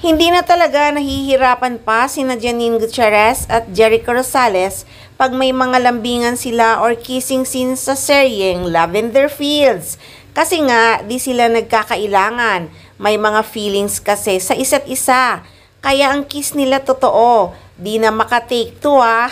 Hindi na talaga nahihirapan pa sina Janine Gutierrez at Jericho Rosales pag may mga lambingan sila or kissing scenes sa seryeng Lavender Fields. Kasi nga, di sila nagkakailangan. May mga feelings kasi sa isa't isa. Kaya ang kiss nila totoo. Di na makatake to ha.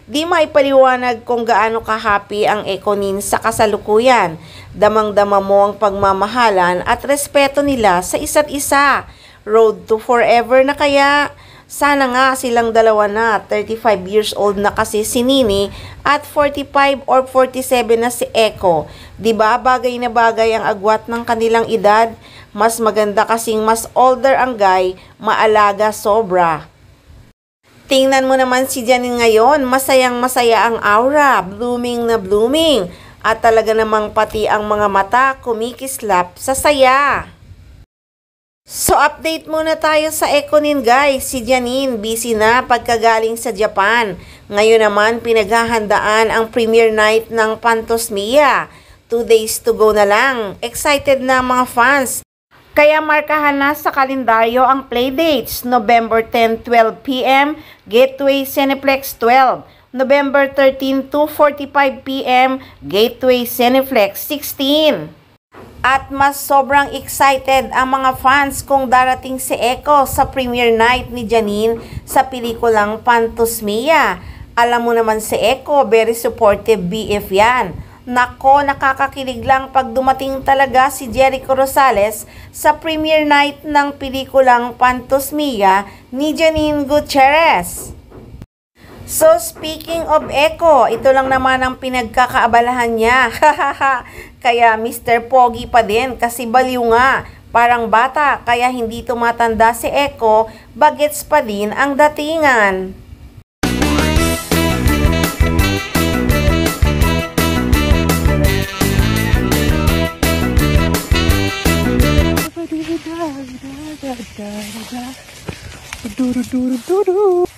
Di maipaliwanag kung gaano ka-happy ang Ekonin sa kasalukuyan. Damang-dama mo ang pagmamahalan at respeto nila sa isa't isa. Road to forever na kaya. Sana nga silang dalawa na, 35 years old na kasi si Nini at 45 or 47 na si Eko. Diba bagay na bagay ang agwat ng kanilang edad? Mas maganda kasing mas older ang guy, maalaga sobra. Tingnan mo naman si Janine ngayon, masayang masaya ang aura, blooming na blooming. At talaga namang pati ang mga mata kumikislap sa saya. So update muna tayo sa Ekonin guys. Si Janine busy na pagkagaling sa Japan. Ngayon naman pinaghahandaan ang premiere night ng Phantos Mia. 2 days to go na lang. Excited na ang mga fans. Kaya markahan na sa kalendaryo ang playdates. November 10, 12 p.m. Gateway Cineplex 12. November 13, 2:45 p.m. Gateway Cineplex 16. At mas sobrang excited ang mga fans kung darating si Eko sa premiere night ni Janine sa pelikulang Phantos Mia. Alam mo naman si Eko, very supportive BF yan. Nako, nakakakilig lang pag dumating talaga si Jericho Rosales sa premiere night ng pelikulang Phantos Mia ni Janine Gutierrez. So, speaking of Eko, ito lang naman ang pinagkakaabalahan niya. Kaya Mr. Pogi pa din kasi baliw nga. Parang bata, kaya hindi tumatanda si Eko, bagets pa din ang datingan. Do